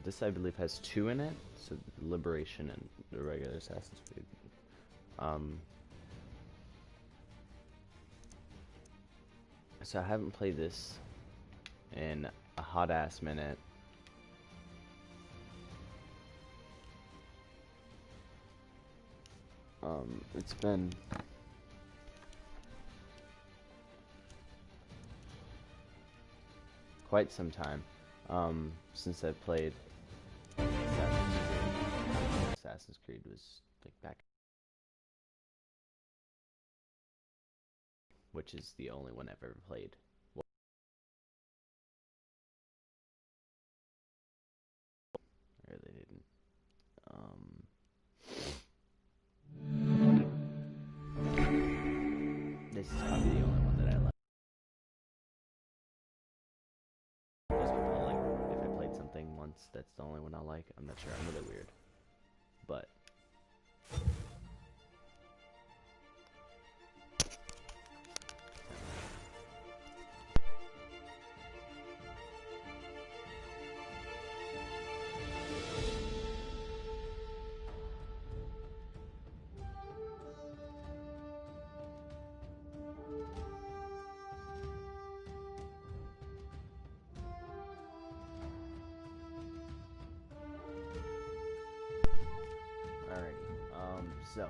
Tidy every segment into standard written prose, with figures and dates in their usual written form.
This I believe has two in it, so Liberation and the regular Assassin's Creed. Um, so I haven't played this in a hot ass minute. It's been quite some time since I've played Assassin's Creed. Assassin's Creed was like back, which is the only one I've ever played. Well, I really didn't. This is probably the only one that I like. Most people like if I played something once, that's the only one I like. I'm not sure. I'm really weird, but alrighty. So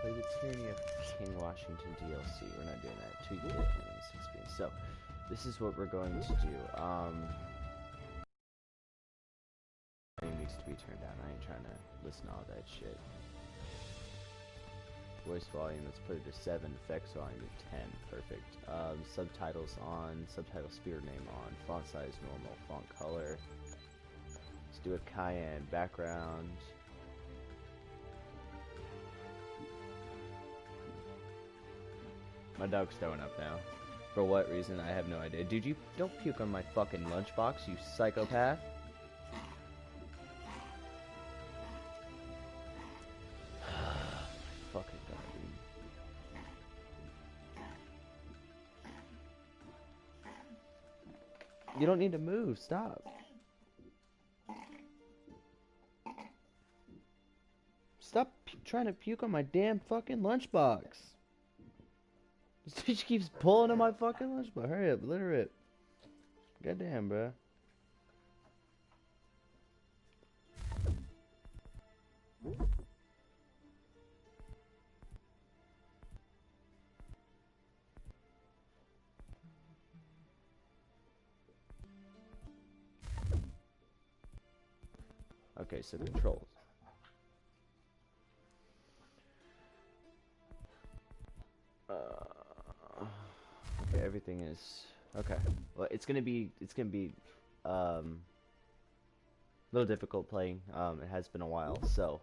play the Tyranny of King Washington DLC. We're not doing that. Tweak the enemy 6 So this is what we're going to do. Volume needs to be turned down. I ain't trying to listen to all that shit. Voice volume, let's put it to 7. Effects volume to 10. Perfect. Subtitles on. Subtitle speed name on. Font size normal. Font color. Let's do a cayenne. Background. My dog's throwing up now. For what reason, I have no idea. Dude, you don't puke on my fucking lunchbox, you psychopath. Fucking god, dude. You don't need to move, stop. Stop trying to puke on my damn fucking lunchbox. This bitch keeps pulling on my fucking lunchbox. Hurry up, let her rip. Goddamn, bruh. Okay, so controls. Okay, everything is okay. Well, it's gonna be a little difficult playing. It has been a while, so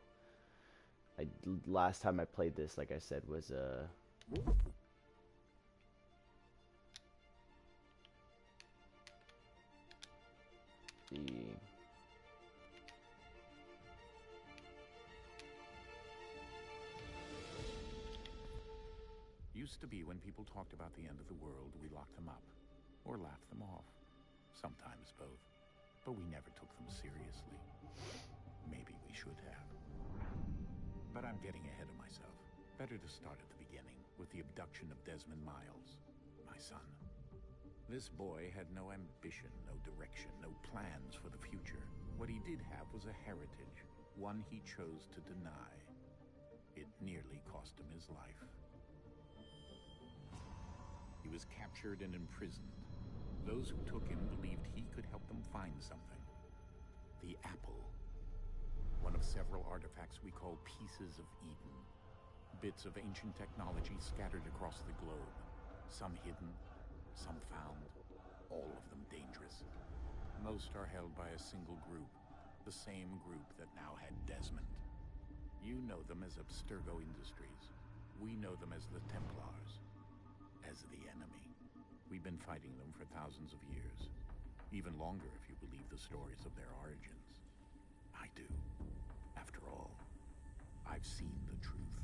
last time I played this, like I said, was the Used to be when people talked about the end of the world, we locked them up or laughed them off. Sometimes both. But we never took them seriously. Maybe we should have. But I'm getting ahead of myself. Better to start at the beginning, with the abduction of Desmond Miles, my son. This boy had no ambition, no direction, no plans for the future. What he did have was a heritage, one he chose to deny. It nearly cost him his life. He was captured and imprisoned. Those who took him believed he could help them find something. The apple. One of several artifacts we call Pieces of Eden. Bits of ancient technology scattered across the globe. Some hidden, some found, all of them dangerous. Most are held by a single group, the same group that now had Desmond. You know them as Abstergo Industries. We know them as the Templars. As the enemy. We've been fighting them for thousands of years. Even longer if you believe the stories of their origins. I do. After all, I've seen the truth.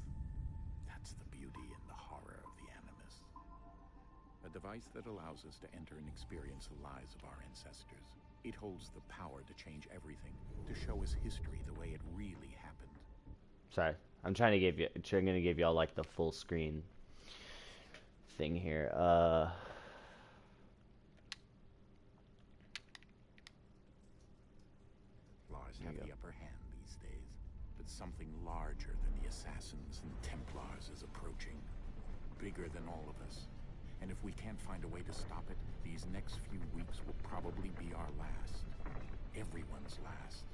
That's the beauty and the horror of the Animus. A A device that allows us to enter and experience the lives of our ancestors. It holds the power to change everything, to show us history the way it really happened. Sorry, I'm trying to give y'all like the full screen thing here. Templars have the upper hand these days, but something larger than the Assassins and Templars is approaching. Bigger than all of us. And if we can't find a way to stop it, these next few weeks will probably be our last. Everyone's last.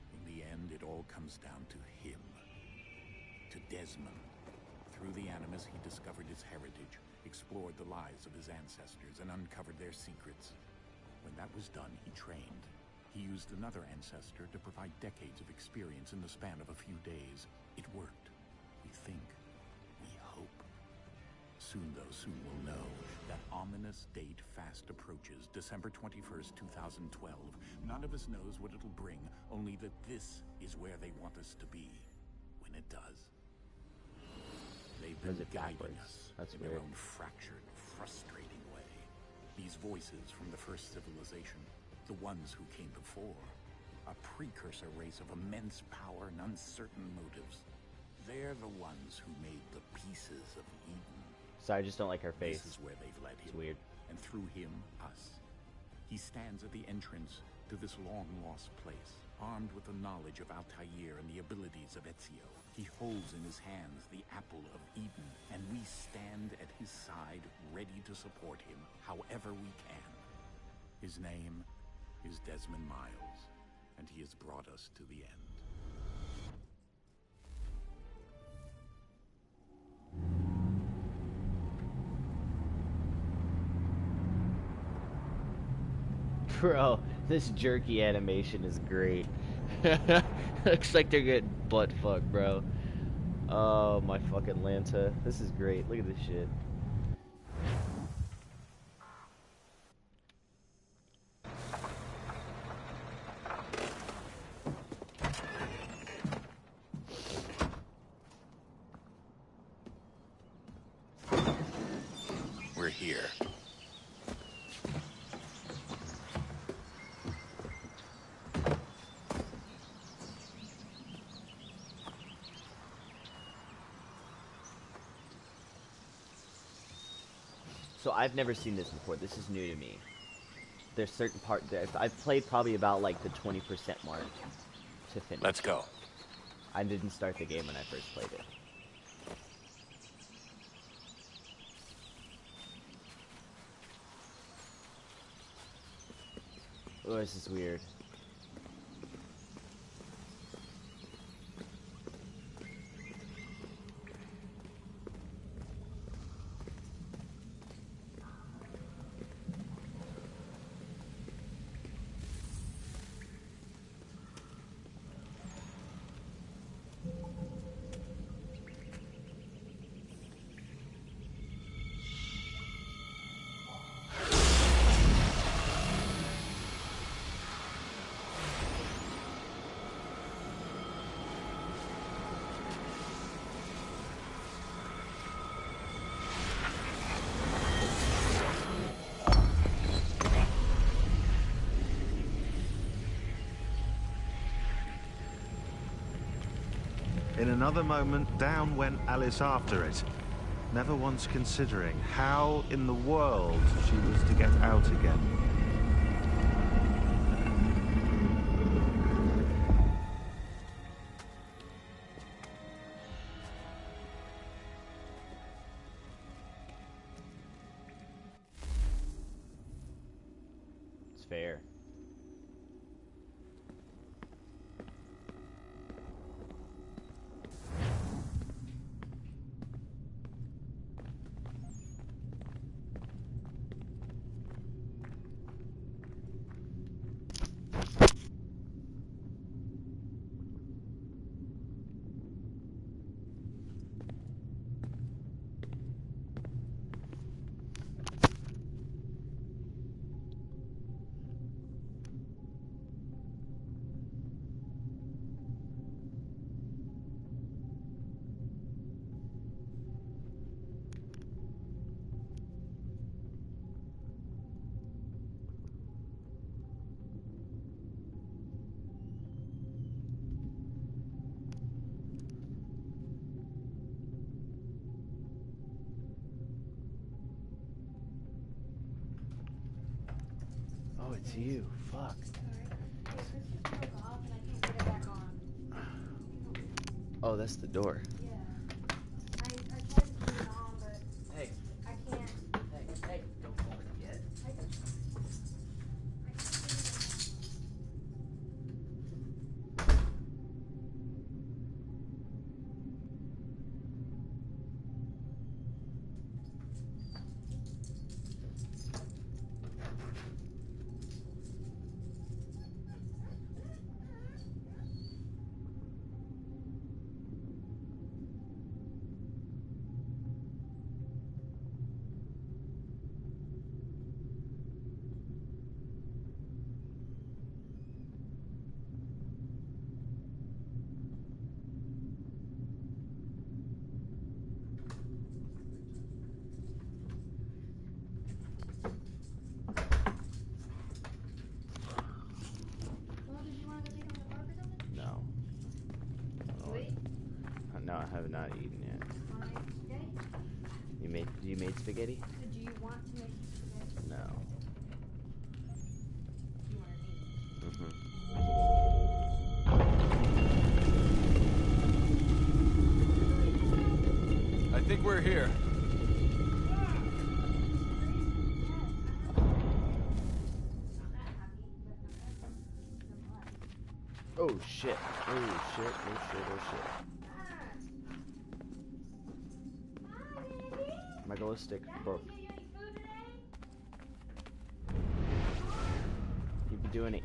In the end, it all comes down to him. To Desmond. Through the Animus, he discovered his heritage, explored the lives of his ancestors, and uncovered their secrets. When that was done, he trained. He used another ancestor to provide decades of experience in the span of a few days. It worked. We think. We hope. Soon, though, soon we'll know. That ominous date fast approaches, December 21st, 2012. None of us knows what it'll bring, only that this is where they want us to be. When it does. They've been guiding us in their own fractured, frustrating way. These voices from the first civilization, the ones who came before, a precursor race of immense power and uncertain motives. They're the ones who made the pieces of Eden. So I just don't like her face. This is where they've led him. It's weird. And through him, us. He stands at the entrance to this long-lost place, armed with the knowledge of Altair and the abilities of Ezio. He holds in his hands the apple of Eden, and we stand at his side, ready to support him however we can. His name is Desmond Miles, and he has brought us to the end. Bro, this jerky animation is great. Looks like they're getting butt fucked, bro. Oh, my fucking Lanta. This is great. Look at this shit. We're here. So I've never seen this before. This is new to me. There's certain part that I've played probably about like the 20% mark to finish. Let's go. I didn't start the game when I first played it. Oh, this is weird. In another moment, down went Alice after it, never once considering how in the world she was to get out again. It's fair. Oh, it's you. Fuck. Oh, that's the door. Yeah. I tried to turn it on, but Hey. I can't. Hey, don't fall yet. I can't turn Did you want to go take him to the park or something? No. You ate? No, I have not eaten yet. Want to make spaghetti? You made spaghetti? Do you want to make spaghetti? No. You want to eat? Mm-hmm. I think we're here. Oh shit. Oh shit. Oh shit. Oh shit. My glow stick broke. Keep doing it.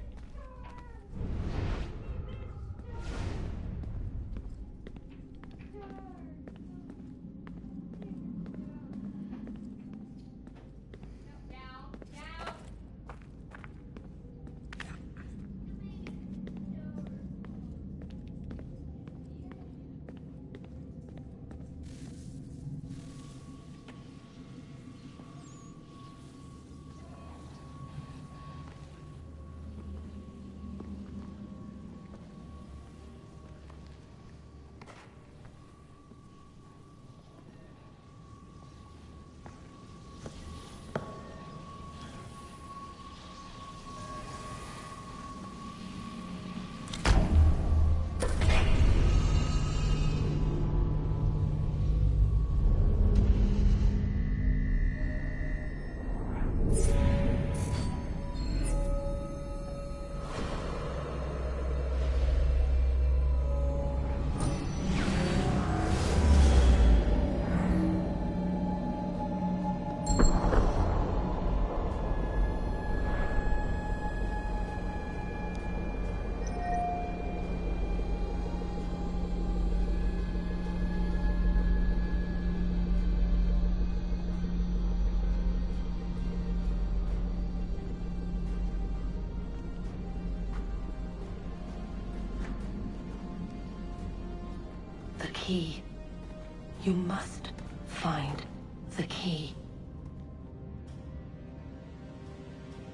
The key. You must find the key.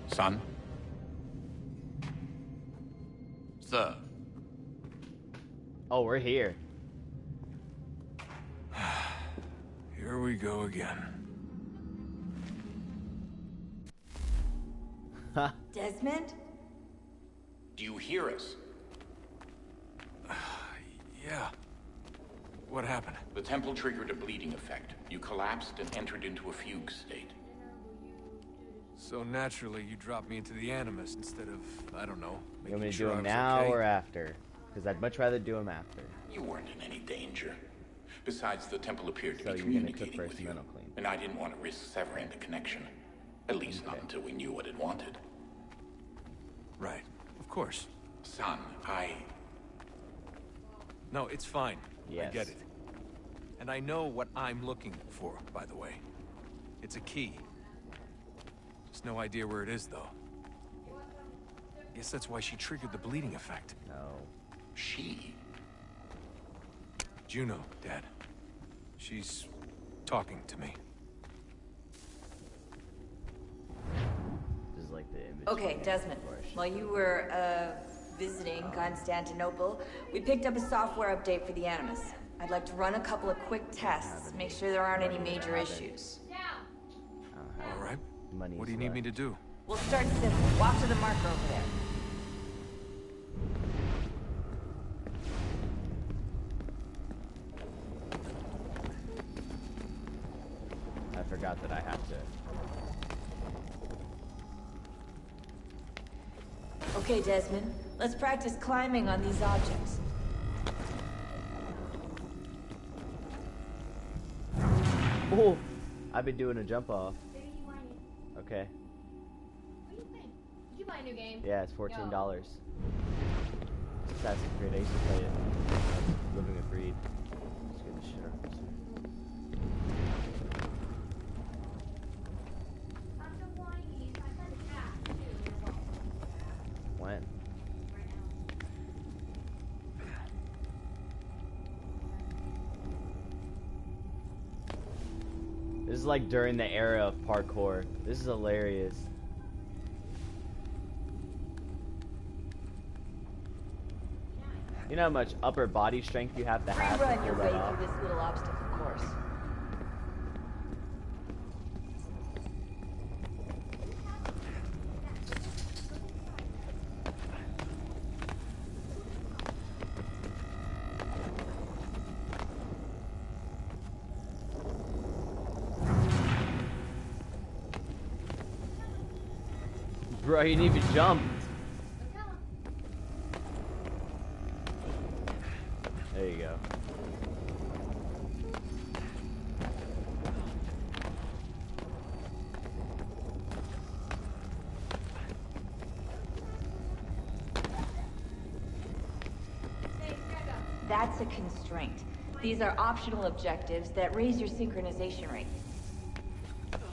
Son? Sir. Oh, we're here. Here we go again. Desmond? Do you hear us? Yeah. What happened? The temple triggered a bleeding effect. You collapsed and entered into a fugue state. So naturally, you dropped me into the Animus instead of, I don't know, You want me making to do sure I them was now okay? or after? Because I'd much rather do them after. You weren't in any danger. Besides, the temple appeared to So be you're gonna communicating cook with first you. and then I'll clean. And I didn't want to risk severing the connection. At least not until we knew what it wanted. Right. Of course. Son, No, it's fine. I Yes. get it. And I know what I'm looking for, by the way. It's a key. Just no idea where it is, though. Guess that's why she triggered the bleeding effect. No. She? Juno, Dad. She's talking to me. This is like the image. Okay, Desmond. While you were, visiting Constantinople, we picked up a software update for the Animus. I'd like to run a couple of quick tests, make sure there aren't any major issues. All right. Money What do you need me to do? We'll start simple. Walk to the marker over there. I forgot that I have to. Okay, Desmond. Let's practice climbing on these objects. Oh, I've been doing a jump off. Maybe you want it. Okay. What do you think? Did you buy a new game? Yeah, it's $14. Assassin's Creed. I used to play it. I was living with Reed. Let's get the shit out of this. I'm so whiny. I said cat too. When? Right This is like during the era of parkour. This is hilarious. You know how much upper body strength you have to have to Run pull your way that off? through this little obstacle course. Bro, you didn't even jump. There you go. That's a constraint. These are optional objectives that raise your synchronization rate.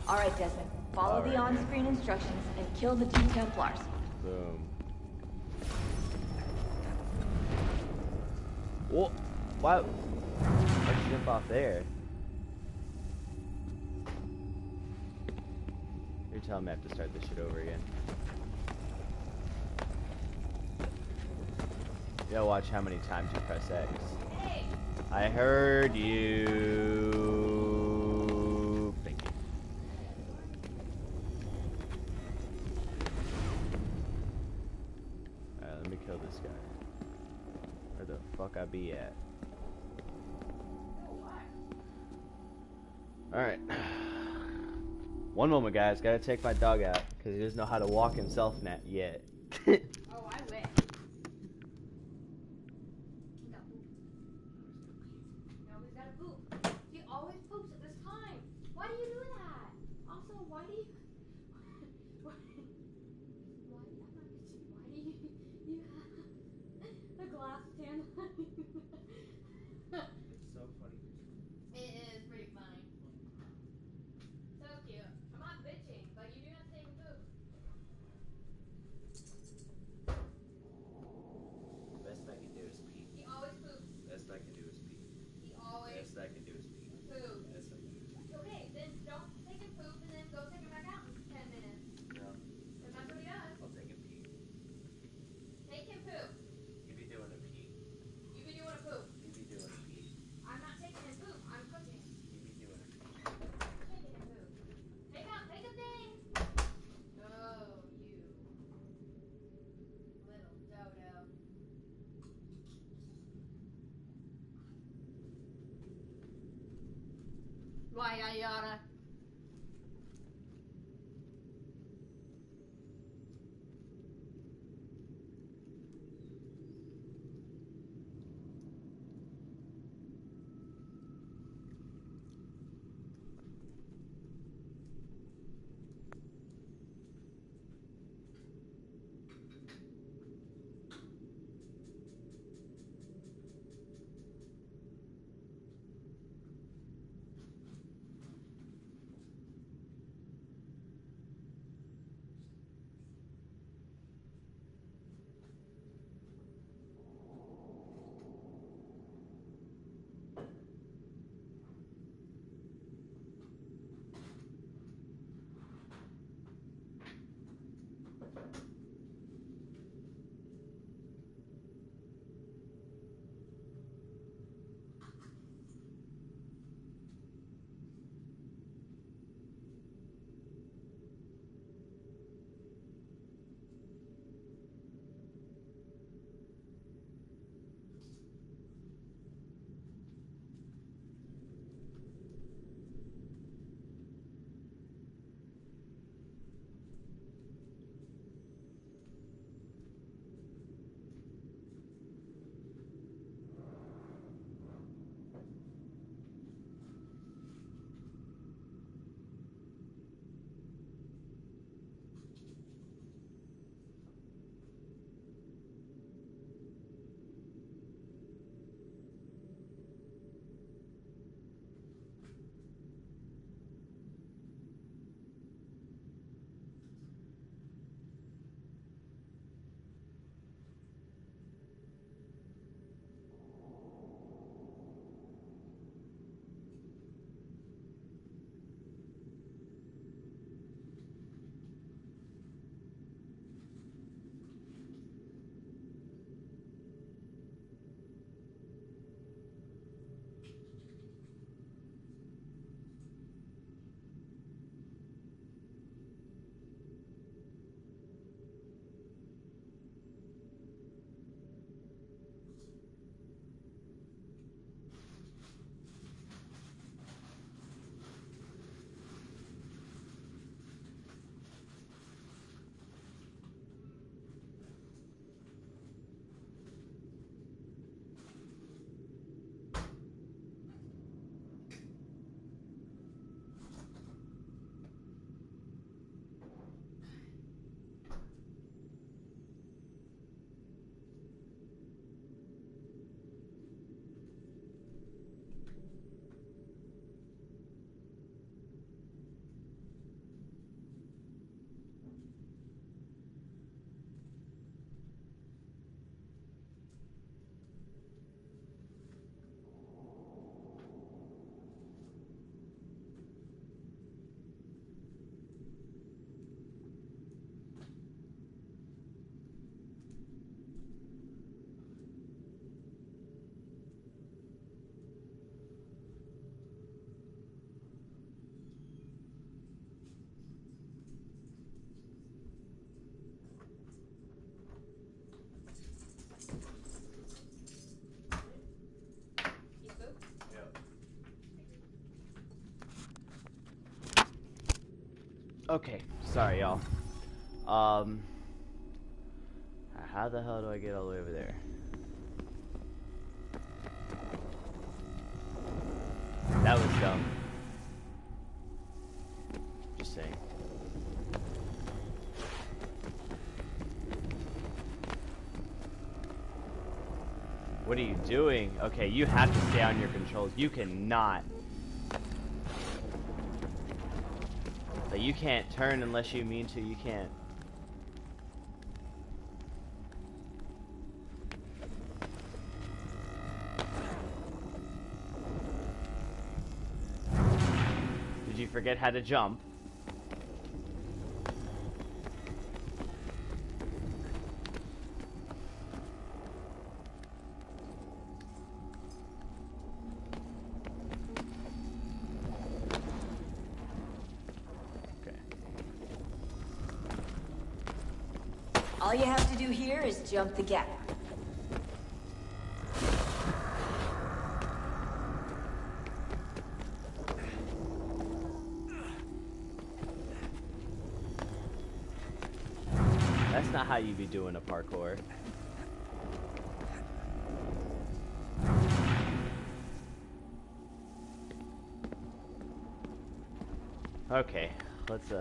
All right, Desmond. Follow the on-screen instructions and kill the 2 Templars. Boom. Whoa. Why? Why'd you jump off there? You're telling me I have to start this shit over again. You gotta watch how many times you press X. I heard you. Thank you. Alright, let me kill this guy. Where the fuck I be at? Alright. One moment, guys. Gotta take my dog out because he doesn't know how to walk himself yet. Oh, I wish. No, he's got to poop. He always poops at this time. Why do you do that? Also, why do you... Why do you... You have a glass tan line? It's so funny. It is pretty funny. So cute. I'm not bitching, but you do not take poop. Best I can do is pee. He always poops. Best I can do is pee. He always Best I can do is pee. poops. Best I can do is pee. Okay, then don't take him poop and then go take him back out in 10 minutes. No, Because that's what he does. I'll take a pee. Take him poop. You be doing a pee. You be doing a poop. You be doing a pee. I'm not taking his poop. I'm cooking. You be doing a pee. Taking his poop. Take a thing. Oh, you little dodo. Why, Ayana? Okay, sorry, y'all. How the hell do I get all the way over there? That was dumb. Just saying. What are you doing? Okay, you have to stay on your controls. You cannot. Like, you can't turn unless you mean to. You can't. Did you forget how to jump? All you have to do here is jump the gap. That's not how you be doing a parkour. Okay, let's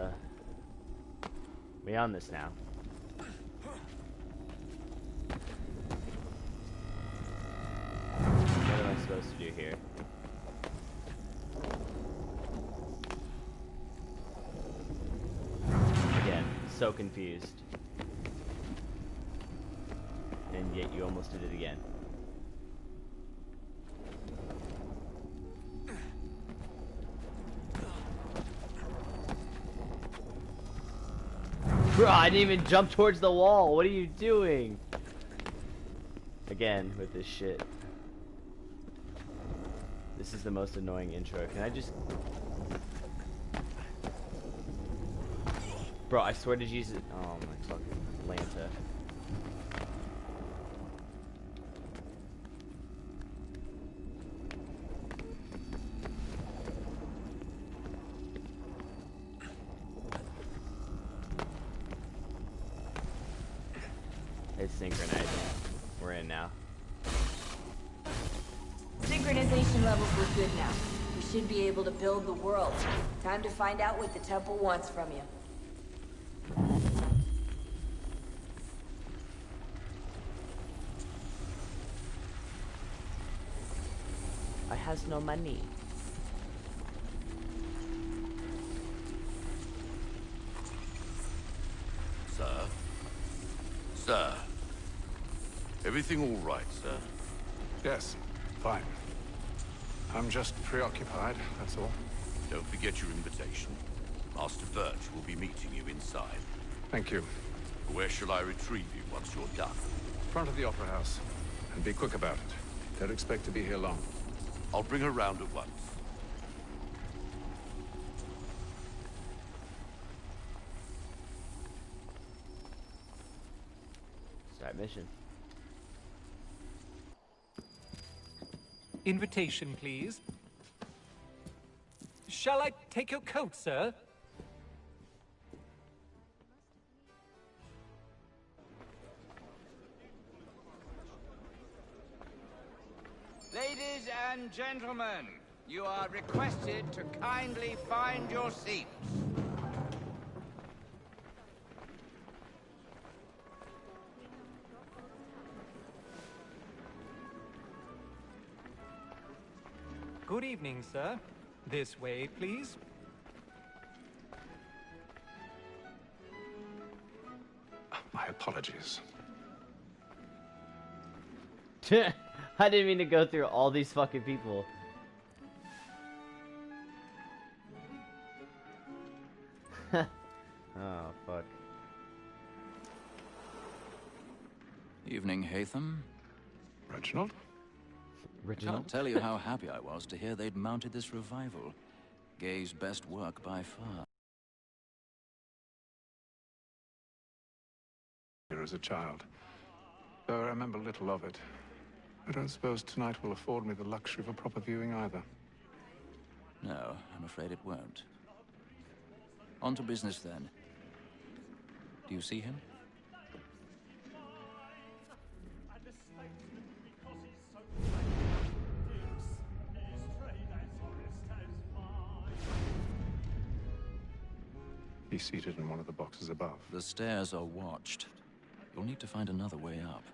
be on this now. What am I supposed to do here? Again, so confused. And yet you almost did it again. Bro, I didn't even jump towards the wall. What are you doing? Again, with this shit. This is the most annoying intro. Can I just... Bro, I swear to Jesus... Oh my fucking Lanta. It's synchronizing. We're in now. Synchronization levels look good now. We should be able to build the world. Time to find out what the temple wants from you. I has no money. Sir? Sir? Everything all right, sir? Yes, fine. I'm just preoccupied, that's all. Don't forget your invitation. Master Birch will be meeting you inside. Thank you. Where shall I retrieve you once you're done? Front of the Opera House. And be quick about it. Don't expect to be here long. I'll bring her round at once. Start mission. Invitation, please. Shall I take your coat, sir? Ladies and gentlemen, you are requested to kindly find your seats. Good evening, sir. This way, please. My apologies. I didn't mean to go through all these fucking people. Oh, fuck. Evening, Haytham. Reginald? Can't tell you how happy I was to hear they'd mounted this revival. Gay's best work by far. Here as a child. Though I remember little of it. I don't suppose tonight will afford me the luxury of a proper viewing either. No, I'm afraid it won't. On to business then. Do you see him? He's seated in one of the boxes above. The stairs are watched. You'll need to find another way up.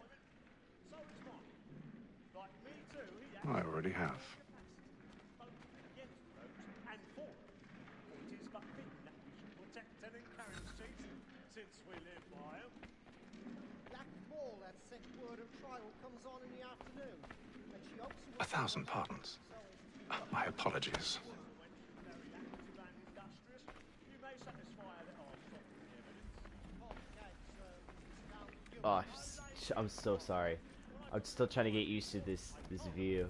I already have. A thousand pardons. My apologies. Oh, I'm so sorry. I'm still trying to get used to this view.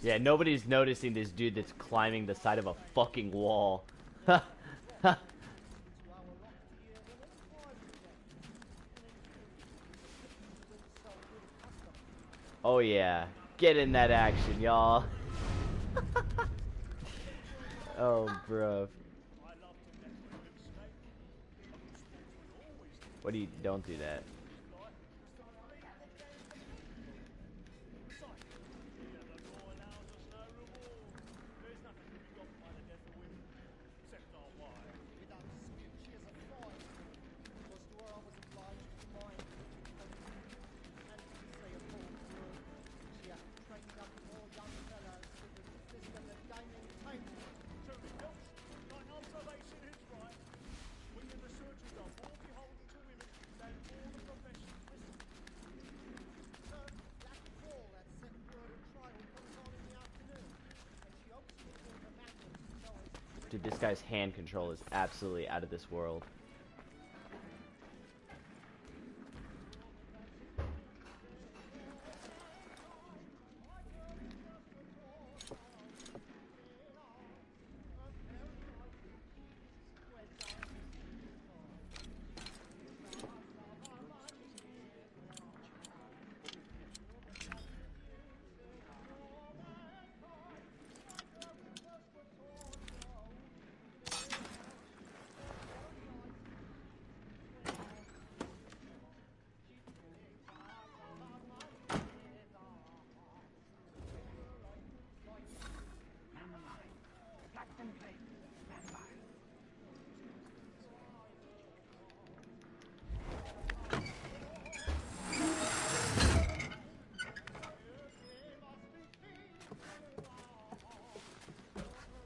Yeah, nobody's noticing this dude that's climbing the side of a fucking wall. Oh yeah, get in that action, y'all. Oh, bruh. What do you? Don't do that. Dude, this guy's hand control is absolutely out of this world.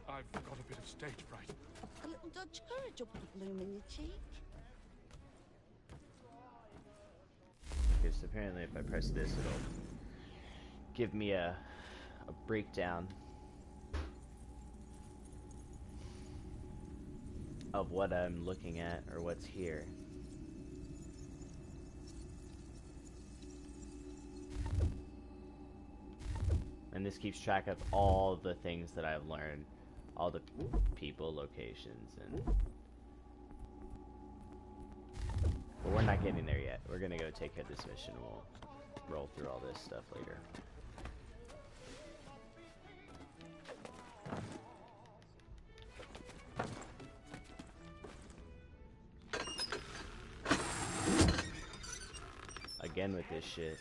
I've got a bit of stage fright. A little dodge courage will put a bloom in your cheek. Okay, so apparently if I press this, it'll give me a breakdown of what I'm looking at or what's here. And this keeps track of all the things that I've learned, all the people, locations, and... But we're not getting there yet. We're gonna go take care of this mission. We'll roll through all this stuff later. Again with this shit.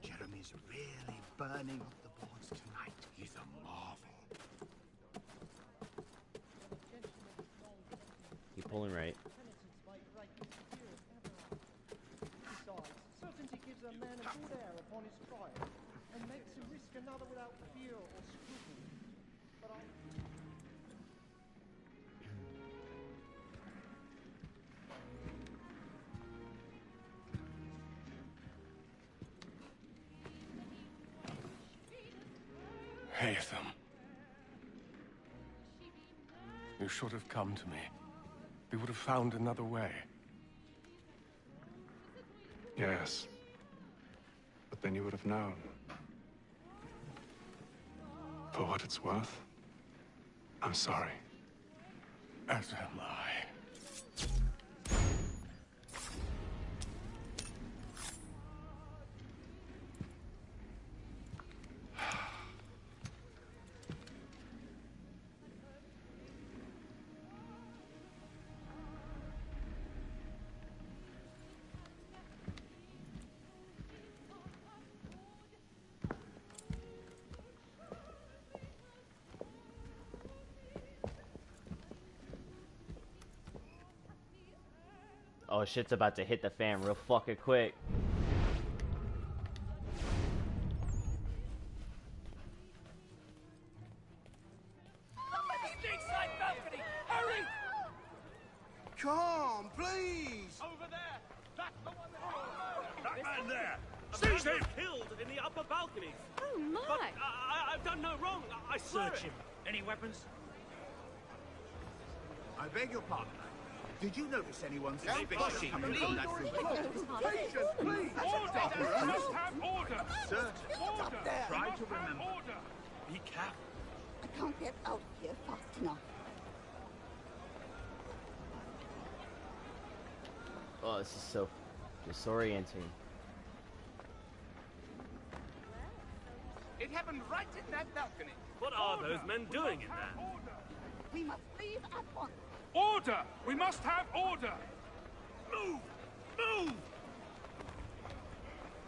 Jeremy's really burning up the boards tonight. He's a marvel. Keep pulling right. Besides, certainty gives a man a good air upon his trial, and makes him risk another without fear or scruple. But Haytham. You should have come to me. We would have found another way. Yes. But then you would have known. For what it's worth, I'm sorry. As am I. Oh, shit's about to hit the fan real fucking quick. Come, please! Over there! That's the one That man there! Seize him! Killed in the upper balconies! Oh, my! But I've done no wrong. I swear Search it. him. Any weapons? I beg your pardon. Did you notice anyone Don't push him, coming please. from that room? Patience, please! Order! We must have order! Sir, Order! try We to must have remember. order! Be careful. I can't get out of here fast enough. Oh, this is so disorienting. It happened right in that balcony. What are those men doing in there? We must leave at once. Order! We must have order! Move! Move!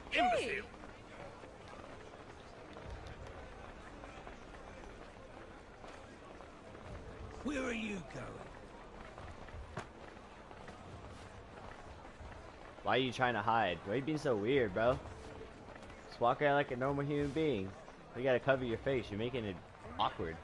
Hey! Imbecile! Where are you going? Why are you trying to hide? Why are you being so weird, bro? Just walk out like a normal human being. You gotta cover your face. You're making it awkward.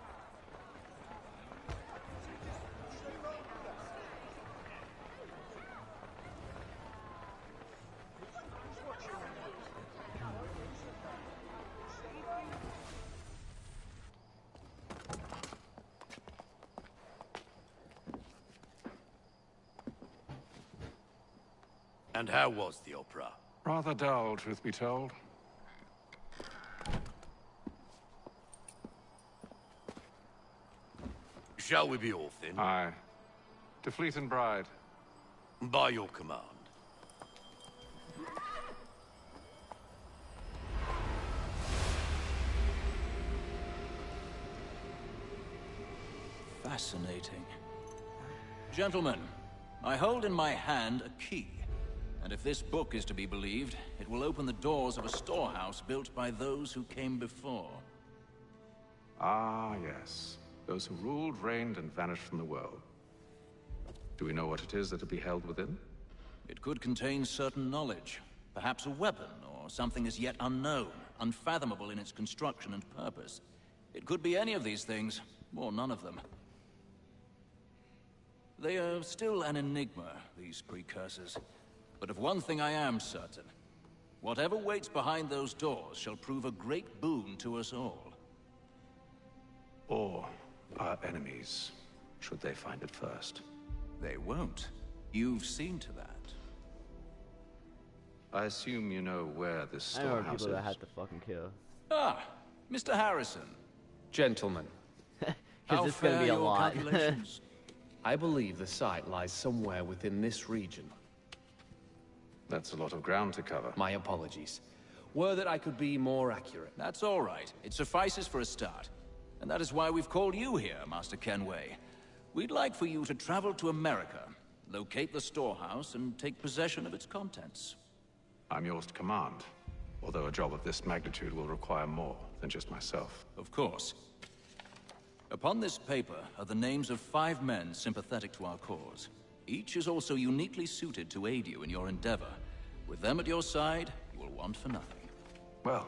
And how was the opera? Rather dull, truth be told. Shall we be off then? Aye. To Fleet and Bride. By your command. Fascinating. Gentlemen, I hold in my hand a key. And if this book is to be believed, it will open the doors of a storehouse built by those who came before. Ah, yes. Those who ruled, reigned, and vanished from the world. Do we know what it is that will be held within? It could contain certain knowledge. Perhaps a weapon, or something as yet unknown, unfathomable in its construction and purpose. It could be any of these things, or none of them. They are still an enigma, these precursors. But of one thing I am certain. Whatever waits behind those doors shall prove a great boon to us all. Or our enemies, should they find it first. They won't. You've seen to that. I assume you know where this I know storehouse people that is. had to fucking kill. Ah, Mr. Harrison. Gentlemen, Because it's gonna be a lot. I believe the site lies somewhere within this region. That's a lot of ground to cover. My apologies. Were that I could be more accurate. That's all right. It suffices for a start. And that is why we've called you here, Master Kenway. We'd like for you to travel to America, locate the storehouse, and take possession of its contents. I'm yours to command. Although a job of this magnitude will require more than just myself. Of course. Upon this paper are the names of 5 men sympathetic to our cause. Each is also uniquely suited to aid you in your endeavor. With them at your side, you will want for nothing. Well,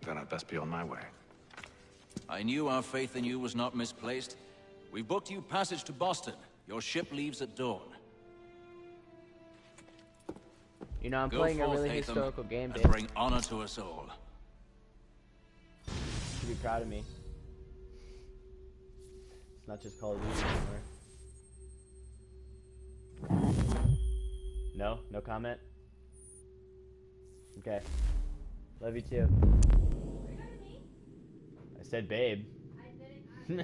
then I'd best be on my way. I knew our faith in you was not misplaced. We've booked you passage to Boston. Your ship leaves at dawn. You know, I'm Go playing a forth, really Haytham, historical game, and babe. bring honor to us all. You should be proud of me. It's not just Call of Duty anymore. No? No comment? Okay. Love you too. I said babe. I'm doing the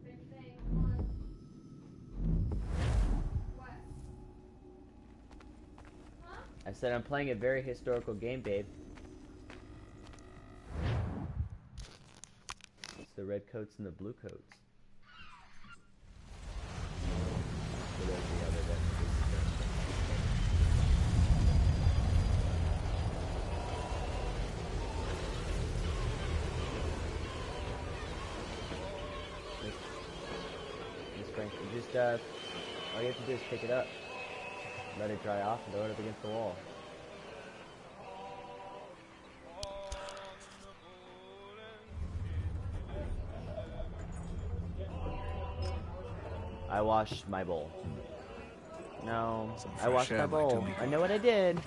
same thing. What? Huh? I said I'm playing a very historical game, babe. It's the red coats and the blue coats. So there's the other Miss Frank, you just all you have to do is pick it up. let it dry off and throw it up against the wall. I washed my bowl. No, I washed my bowl. I know what I did.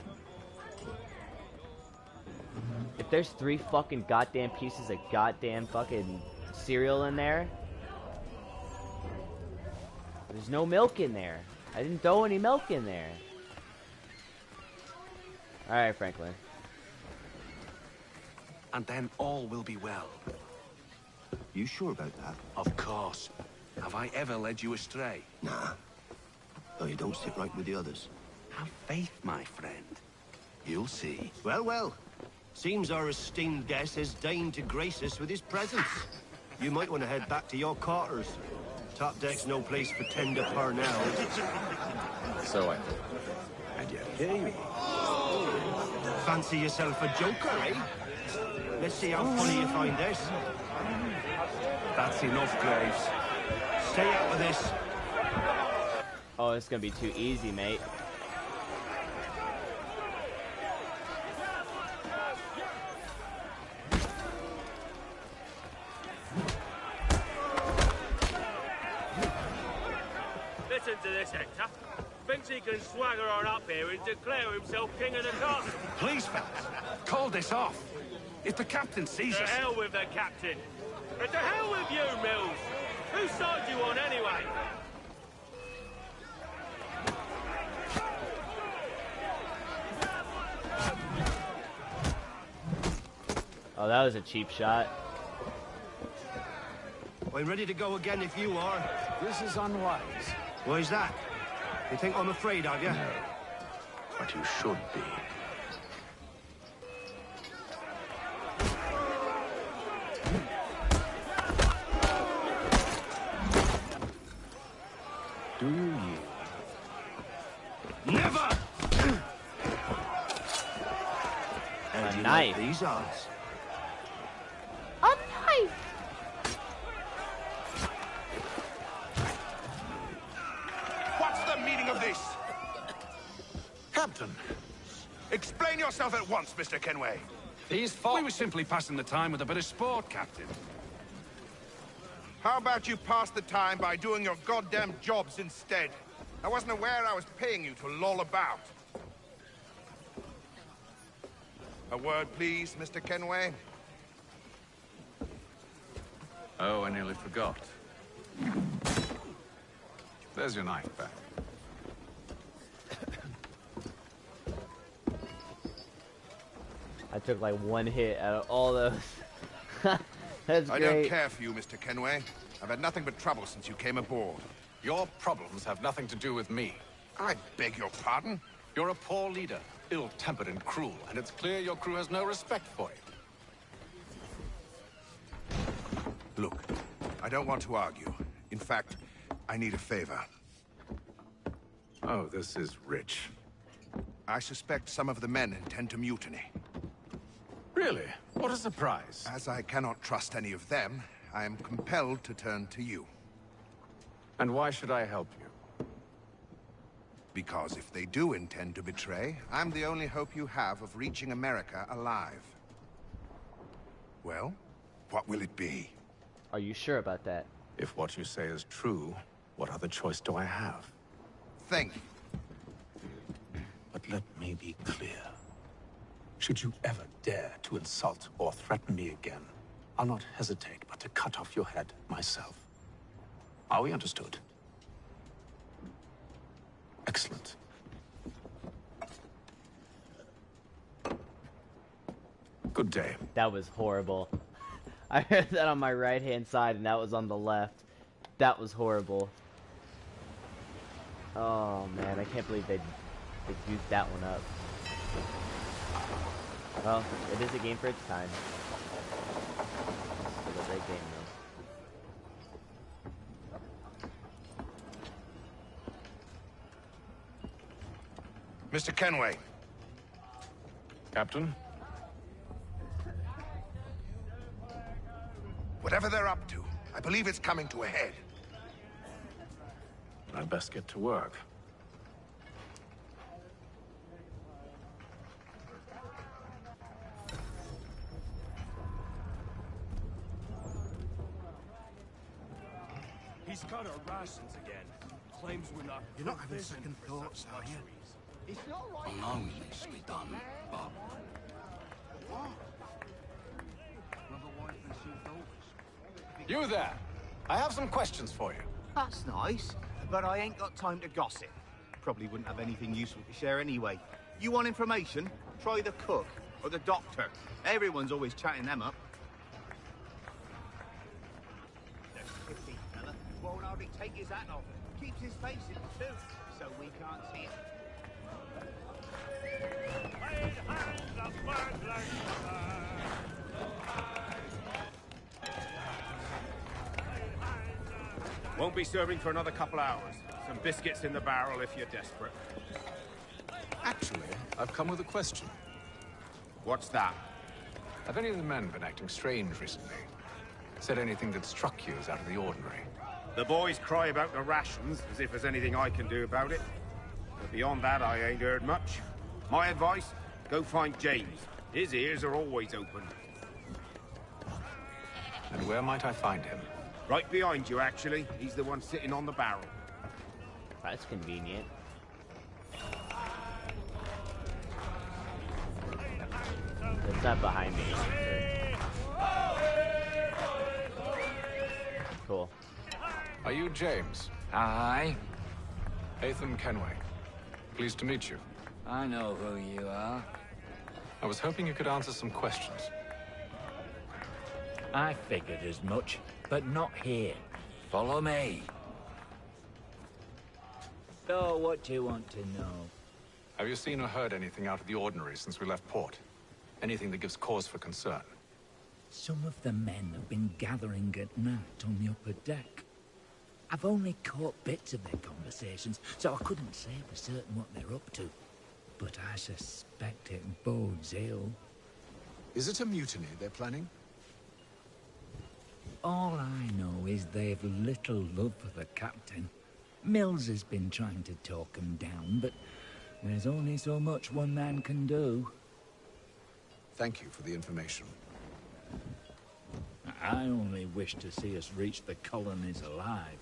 If there's 3 fucking goddamn pieces of goddamn fucking cereal in there, there's no milk in there. I didn't throw any milk in there. Alright, Franklin. And then all will be well. You sure about that? Of course. Have I ever led you astray? Nah. No, you don't sit right with the others. Have faith, my friend. You'll see. Well, well. Seems our esteemed guest has deigned to grace us with his presence. You might want to head back to your quarters. Top deck's no place for tender now. So I thought. And yet here you are. Fancy yourself a joker, eh? Let's see how funny you find this. That's enough, Graves. Stay out of this. Oh, it's gonna be too easy, mate. Listen to this, Hector. Thinks he can swagger on up here and declare himself king of the castle. Please, fellas, call this off. If the captain sees To us... hell with the captain. And to hell with you, Mills. Whose side you on, anyway? Oh, that was a cheap shot. I'm ready to go again if you are. This is unwise. Why is that? You think I'm afraid of you? No. But you should be. Do you yield? Never! And a knife. These odds. A knife! What's the meaning of this? Captain! Explain yourself at once, Mr. Kenway. We were simply passing the time with a bit of sport, Captain. How about you pass the time by doing your goddamn jobs instead? I wasn't aware I was paying you to loll about. A word, please, Mr. Kenway. Oh, I nearly forgot. There's your knife back. I took like 1 hit out of all those. That's I great. don't care for you, Mr. Kenway. I've had nothing but trouble since you came aboard. Your problems have nothing to do with me. I beg your pardon? You're a poor leader, ill-tempered and cruel, and it's clear your crew has no respect for you. Look, I don't want to argue. In fact, I need a favor. Oh, this is rich. I suspect some of the men intend to mutiny. Really? What a surprise. As I cannot trust any of them, I am compelled to turn to you. And why should I help you? Because if they do intend to betray, I'm the only hope you have of reaching America alive. Well, what will it be? Are you sure about that? If what you say is true, what other choice do I have? Think. But let me be clear. Should you ever dare to insult or threaten me again, I'll not hesitate but to cut off your head myself. Are we understood? Excellent. Good day. That was horrible. I heard that on my right-hand side, and that was on the left. That was horrible. Oh, man, I can't believe they used that one up. Well, it is a game for its time. It's a great game, though. Mr. Kenway. Captain? Whatever they're up to, I believe it's coming to a head. I'd best get to work. rations again. Claims we're not. You're not having second thoughts, are you? It's not right. I know it needs to be done, but You there! I have some questions for you. That's nice, but I ain't got time to gossip. Probably wouldn't have anything useful to share anyway. You want information? Try the cook or the doctor. Everyone's always chatting them up. The shifty fella won't hardly take his hat off. Keeps his face in too, so we can't see it. Won't be serving for another couple hours. Some biscuits in the barrel if you're desperate. Actually, I've come with a question. What's that? Have any of the men been acting strange recently? Said anything that struck you as out of the ordinary? The boys cry about the rations, as if there's anything I can do about it. But beyond that, I ain't heard much. My advice, go find James. His ears are always open. And where might I find him? Right behind you, actually. He's the one sitting on the barrel. That's convenient. It's not behind me. Cool. Are you James? Aye. Atham Kenway. Pleased to meet you. I know who you are. I was hoping you could answer some questions. I figured as much, but not here. Follow me. So, what do you want to know? Have you seen or heard anything out of the ordinary since we left port? Anything that gives cause for concern? Some of the men have been gathering at night on the upper deck. I've only caught bits of their conversations, so I couldn't say for certain what they're up to. But I suspect it bodes ill. Is it a mutiny they're planning? All I know is they've little love for the captain. Mills has been trying to talk him down, but there's only so much one man can do. Thank you for the information. I only wish to see us reach the colonies alive.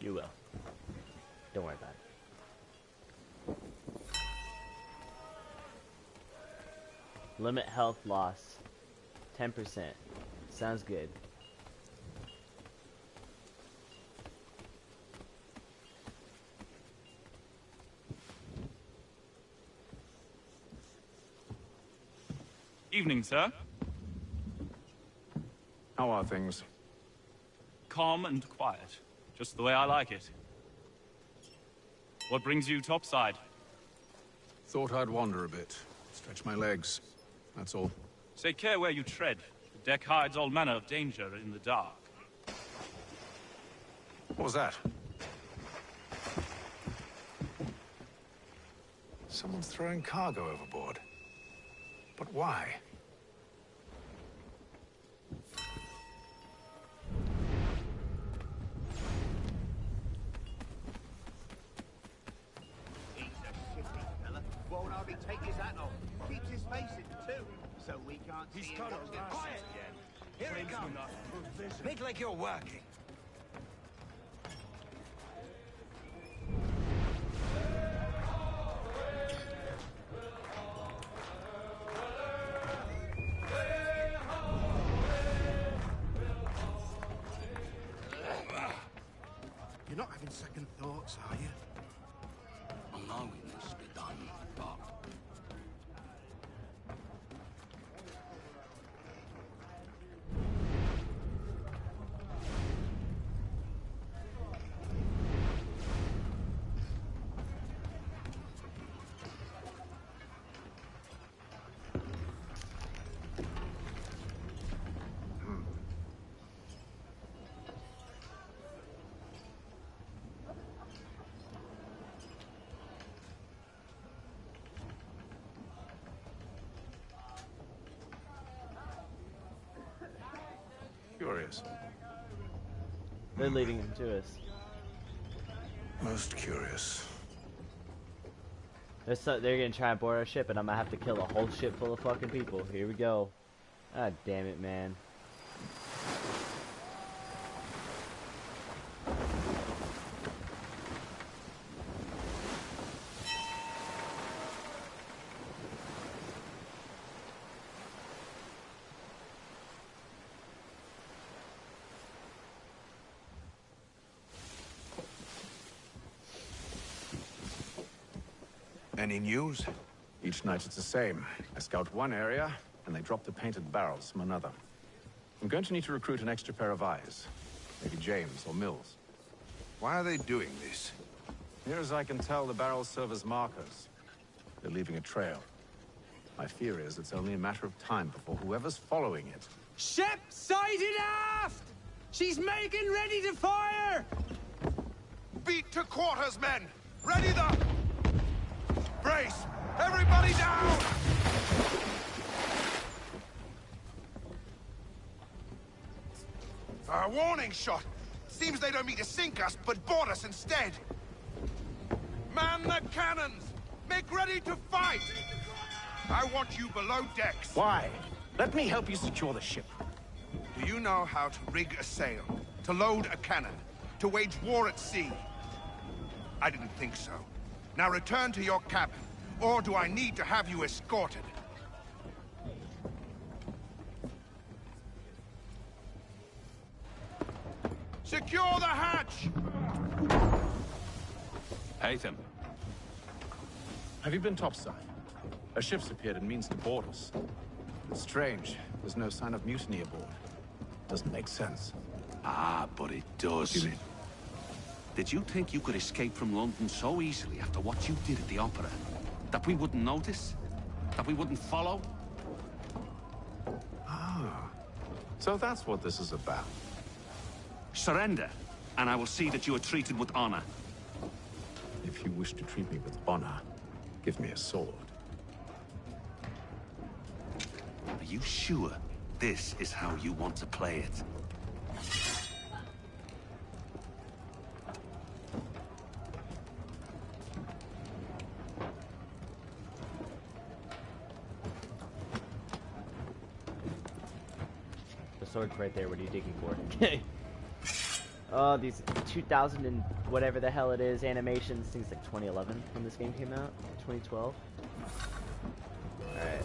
You will. Don't worry about it. Limit health loss. 10%. Sounds good. Evening, sir. How are things? Calm and quiet. Just the way I like it. What brings you topside? Thought I'd wander a bit. Stretch my legs. That's all. Take care where you tread. The deck hides all manner of danger in the dark. What was that? Someone's throwing cargo overboard. But why? He's a shifty fella. Won't hardly take his hat off. Keeps his face in too, so we can't see him. Quiet again. Here he comes. Make like you're working. You're not having second thoughts, are you? I know it needs to be done, but Curious. They're leading him to us. Most curious. They're gonna try and board our ship, and I'm gonna have to kill a whole ship full of fucking people. Here we go. Ah, damn it, man. Any news? Each night it's the same. I scout one area, and they drop the painted barrels from another. I'm going to need to recruit an extra pair of eyes. Maybe James or Mills. Why are they doing this? Near as I can tell, the barrels serve as markers. They're leaving a trail. My fear is it's only a matter of time before whoever's following it. Ship sighted aft! She's making ready to fire! Beat to quarters, men! Ready the... Brace! Everybody down! A warning shot! Seems they don't mean to sink us, but board us instead! Man the cannons! Make ready to fight! I want you below decks! Why? Let me help you secure the ship. Do you know how to rig a sail? To load a cannon? To wage war at sea? I didn't think so. Now return to your cabin, or do I need to have you escorted? Secure the hatch! Haytham. Have you been topside? A ship's appeared and means to board us. It's strange. There's no sign of mutiny aboard. Doesn't make sense. Ah, but it does. Did you think you could escape from London so easily after what you did at the Opera? That we wouldn't notice? That we wouldn't follow? Ah. So that's what this is about. Surrender, and I will see that you are treated with honor. If you wish to treat me with honor, give me a sword. Are you sure this is how you want to play it? The sword's right there. What are you digging for? Oh, these 2000 and whatever the hell it is animations. Things like 2011 when this game came out. 2012. All right.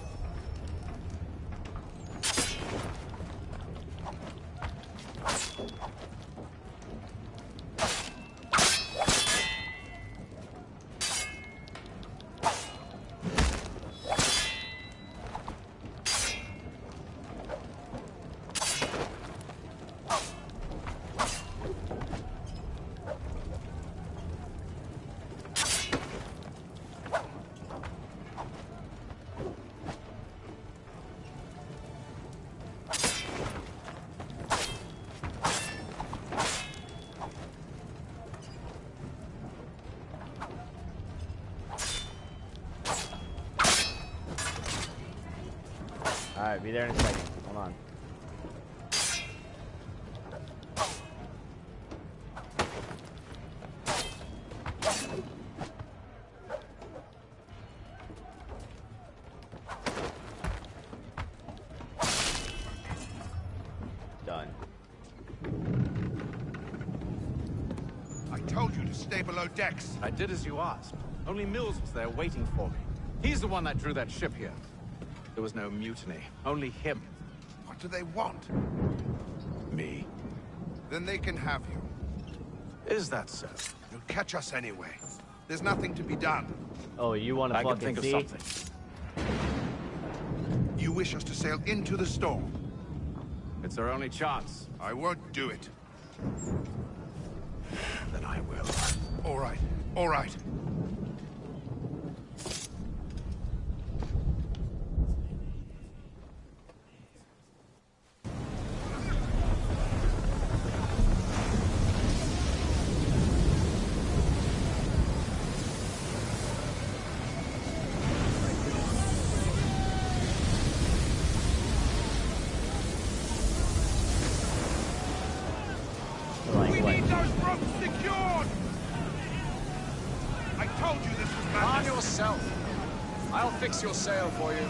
Alright, be there in a second. Hold on. Done. I told you to stay below decks. I did as you asked. Only Mills was there waiting for me. He's the one that drew that ship here. There was no mutiny, only him. What do they want? Me. Then they can have you. Is that so? You'll catch us anyway. There's nothing to be done. Oh, you want to I can fucking think see? of something. You wish us to sail into the storm? It's our only chance. I won't do it. Then I will. All right, all right. We need those ropes secured! I told you this was madness. Arm yourself. I'll fix your sail for you.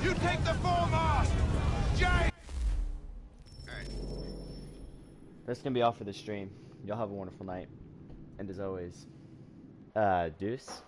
You take the foremast! James! That's gonna be all for the stream. Y'all have a wonderful night. And as always, deuce.